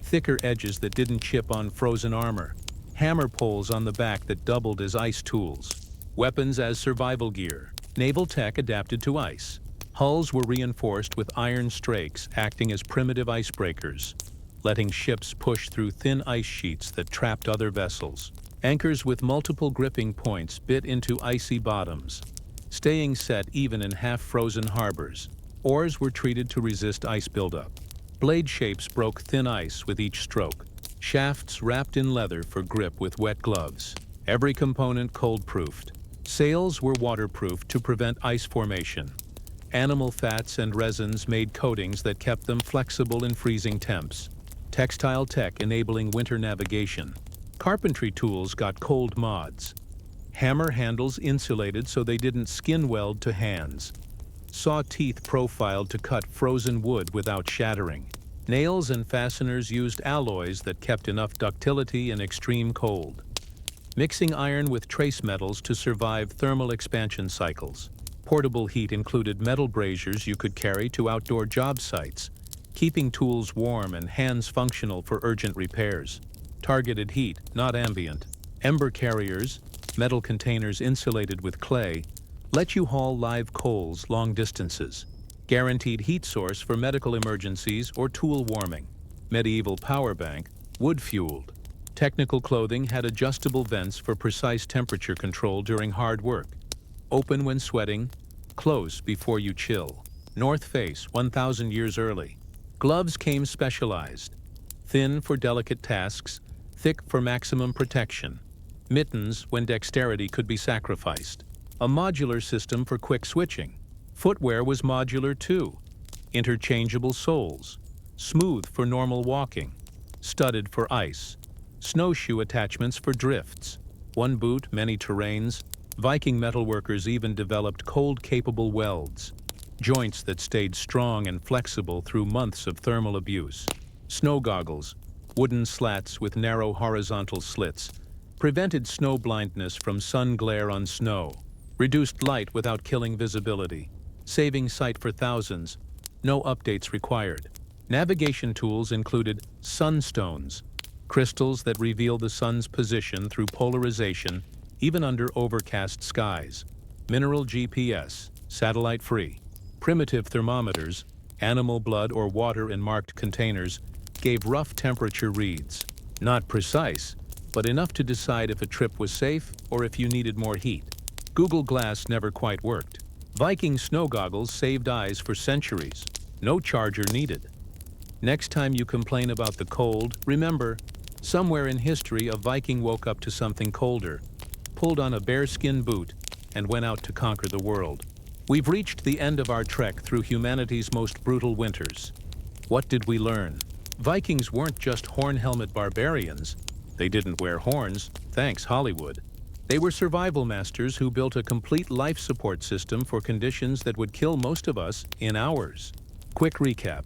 Thicker edges that didn't chip on frozen armor. Hammer poles on the back that doubled as ice tools. Weapons as survival gear. Naval tech adapted to ice. Hulls were reinforced with iron strakes acting as primitive icebreakers, letting ships push through thin ice sheets that trapped other vessels. Anchors with multiple gripping points bit into icy bottoms, staying set even in half-frozen harbors. Oars were treated to resist ice buildup. Blade shapes broke thin ice with each stroke. Shafts wrapped in leather for grip with wet gloves. Every component cold-proofed. Sails were waterproofed to prevent ice formation. Animal fats and resins made coatings that kept them flexible in freezing temps. Textile tech enabling winter navigation. Carpentry tools got cold mods. Hammer handles insulated so they didn't skin weld to hands. Saw teeth profiled to cut frozen wood without shattering. Nails and fasteners used alloys that kept enough ductility in extreme cold. Mixing iron with trace metals to survive thermal expansion cycles. Portable heat included metal braziers you could carry to outdoor job sites, keeping tools warm and hands functional for urgent repairs. Targeted heat, not ambient. Ember carriers, metal containers insulated with clay, let you haul live coals long distances. Guaranteed heat source for medical emergencies or tool warming. Medieval power bank, wood-fueled. Technical clothing had adjustable vents for precise temperature control during hard work. Open when sweating, close before you chill. North Face, 1,000 years early. Gloves came specialized. Thin for delicate tasks, thick for maximum protection. Mittens when dexterity could be sacrificed. A modular system for quick switching. Footwear was modular too. Interchangeable soles. Smooth for normal walking. Studded for ice. Snowshoe attachments for drifts. One boot, many terrains. Viking metalworkers even developed cold-capable welds. Joints that stayed strong and flexible through months of thermal abuse. Snow goggles, wooden slats with narrow horizontal slits, prevented snow blindness from sun glare on snow. Reduced light without killing visibility. Saving sight for thousands. No updates required. Navigation tools included sunstones, crystals that reveal the sun's position through polarization, even under overcast skies. Mineral GPS, satellite-free. Primitive thermometers, animal blood or water in marked containers, gave rough temperature reads. Not precise, but enough to decide if a trip was safe or if you needed more heat. Google Glass never quite worked. Viking snow goggles saved eyes for centuries. No charger needed. Next time you complain about the cold, remember, somewhere in history a Viking woke up to something colder, pulled on a bearskin boot, and went out to conquer the world. We've reached the end of our trek through humanity's most brutal winters. What did we learn? Vikings weren't just horn-helmet barbarians. They didn't wear horns, thanks Hollywood. They were survival masters who built a complete life support system for conditions that would kill most of us in hours. Quick recap.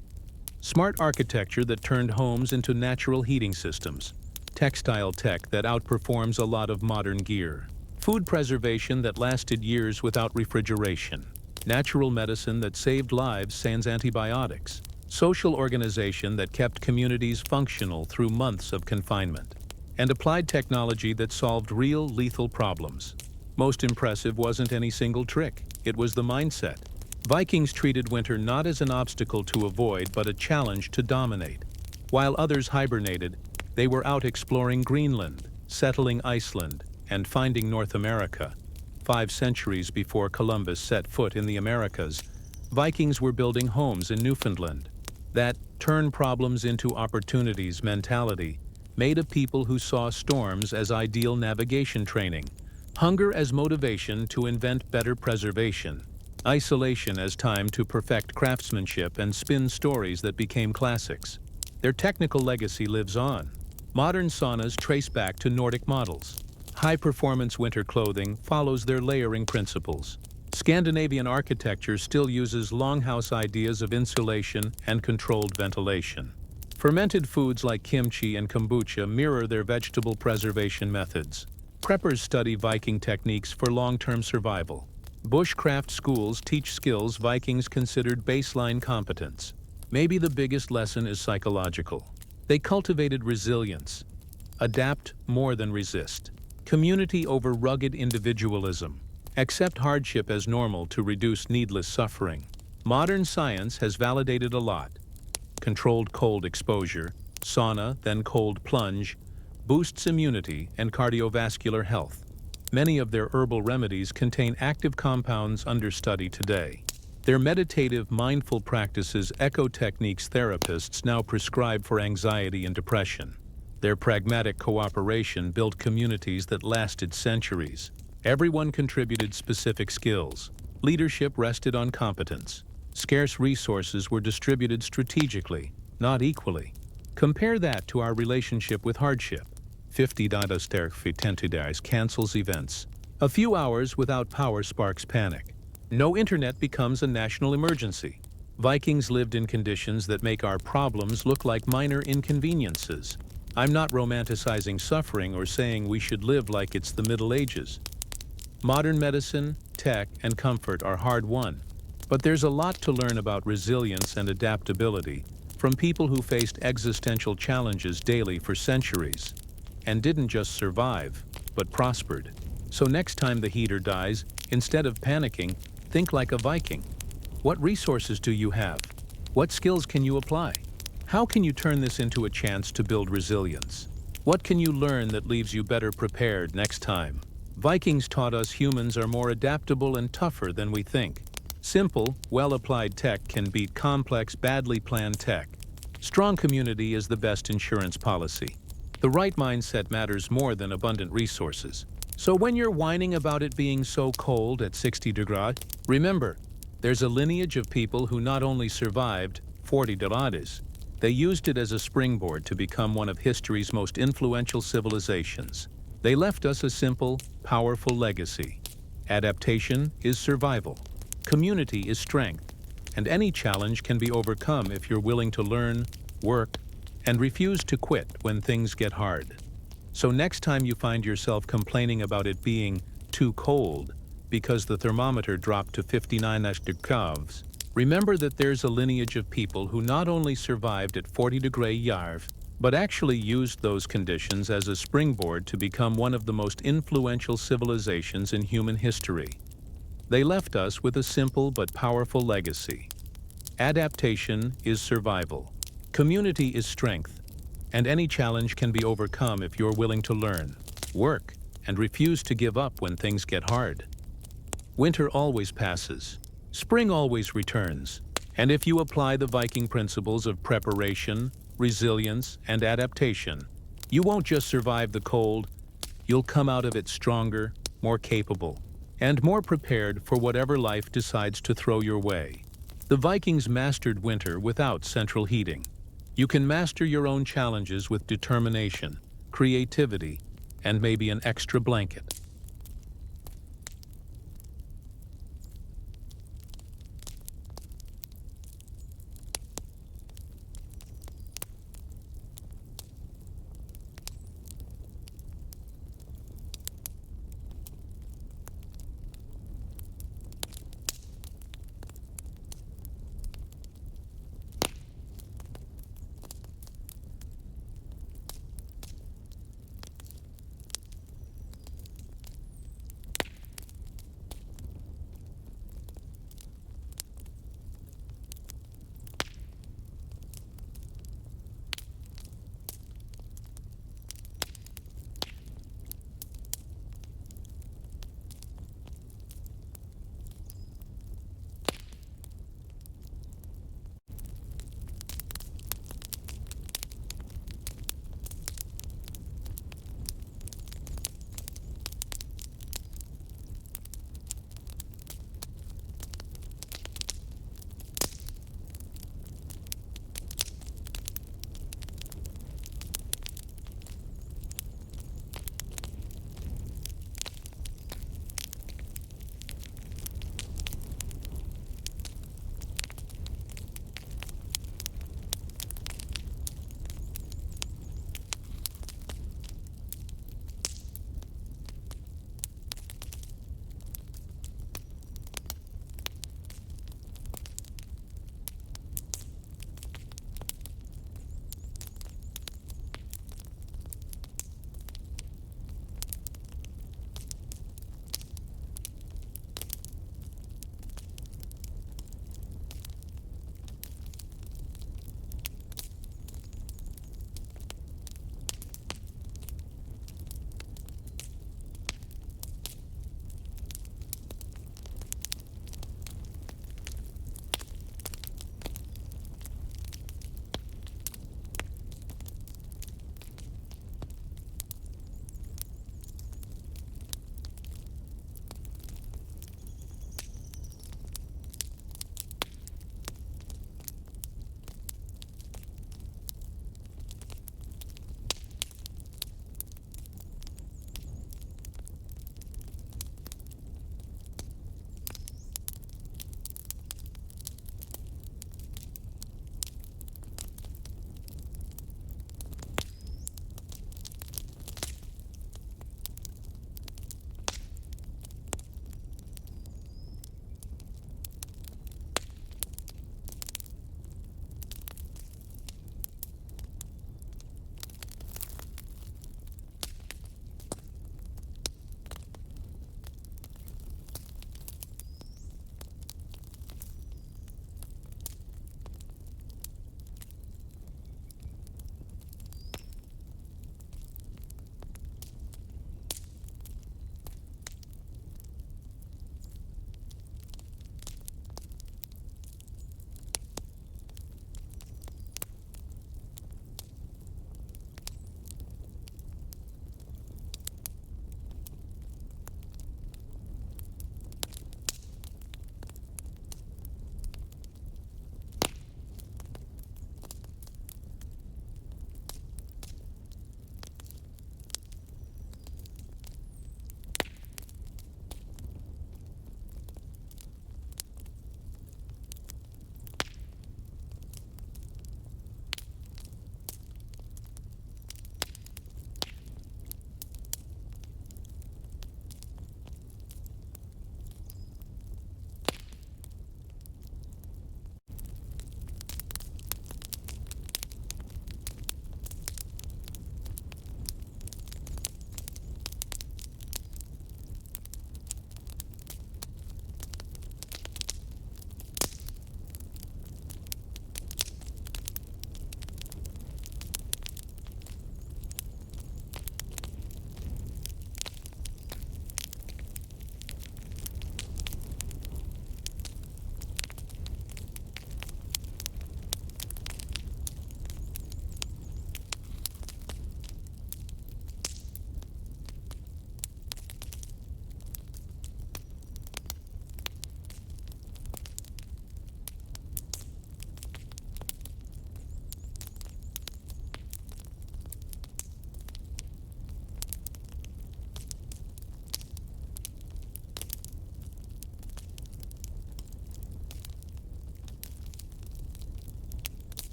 Smart architecture that turned homes into natural heating systems. Textile tech that outperforms a lot of modern gear. Food preservation that lasted years without refrigeration. Natural medicine that saved lives sans antibiotics. Social organization that kept communities functional through months of confinement. And applied technology that solved real lethal problems. Most impressive wasn't any single trick, it was the mindset. Vikings treated winter not as an obstacle to avoid, but a challenge to dominate. While others hibernated, they were out exploring Greenland, settling Iceland, and finding North America. 5 centuries before Columbus set foot in the Americas, Vikings were building homes in Newfoundland. That turn problems into opportunities mentality made a people who saw storms as ideal navigation training, hunger as motivation to invent better preservation, isolation as time to perfect craftsmanship and spin stories that became classics. Their technical legacy lives on. Modern saunas trace back to Nordic models. High-performance winter clothing follows their layering principles. Scandinavian architecture still uses longhouse ideas of insulation and controlled ventilation. Fermented foods like kimchi and kombucha mirror their vegetable preservation methods. Preppers study Viking techniques for long-term survival. Bushcraft schools teach skills Vikings considered baseline competence. Maybe the biggest lesson is psychological. They cultivated resilience. Adapt more than resist. Community over rugged individualism. Accept hardship as normal to reduce needless suffering. Modern science has validated a lot. Controlled cold exposure, sauna, then cold plunge, boosts immunity and cardiovascular health. Many of their herbal remedies contain active compounds under study today. Their meditative, mindful practices echo techniques therapists now prescribe for anxiety and depression. Their pragmatic cooperation built communities that lasted centuries. Everyone contributed specific skills. Leadership rested on competence. Scarce resources were distributed strategically, not equally. Compare that to our relationship with hardship. 50 cancels events. A few hours without power sparks panic. No internet becomes a national emergency. Vikings lived in conditions that make our problems look like minor inconveniences. I'm not romanticizing suffering or saying we should live like it's the Middle Ages. Modern medicine, tech, and comfort are hard-won. But there's a lot to learn about resilience and adaptability from people who faced existential challenges daily for centuries and didn't just survive, but prospered. So next time the heater dies, instead of panicking, think like a Viking. What resources do you have? What skills can you apply? How can you turn this into a chance to build resilience? What can you learn that leaves you better prepared next time? Vikings taught us humans are more adaptable and tougher than we think. Simple, well-applied tech can beat complex, badly planned tech. Strong community is the best insurance policy. The right mindset matters more than abundant resources. So when you're whining about it being so cold at 60 degrees, remember, there's a lineage of people who not only survived 40 degrees, they used it as a springboard to become one of history's most influential civilizations. They left us a simple, powerful legacy. Adaptation is survival. Community is strength. And any challenge can be overcome if you're willing to learn, work, and refuse to quit when things get hard. So next time you find yourself complaining about it being too cold because the thermometer dropped to 59 degrees, remember that there's a lineage of people who not only survived at 40 degrees, but actually used those conditions as a springboard to become one of the most influential civilizations in human history. They left us with a simple but powerful legacy. Adaptation is survival. Community is strength. And any challenge can be overcome if you're willing to learn, work, and refuse to give up when things get hard. Winter always passes. Spring always returns. And if you apply the Viking principles of preparation, resilience, and adaptation, you won't just survive the cold, you'll come out of it stronger, more capable, and more prepared for whatever life decides to throw your way. The Vikings mastered winter without central heating. You can master your own challenges with determination, creativity, and maybe an extra blanket.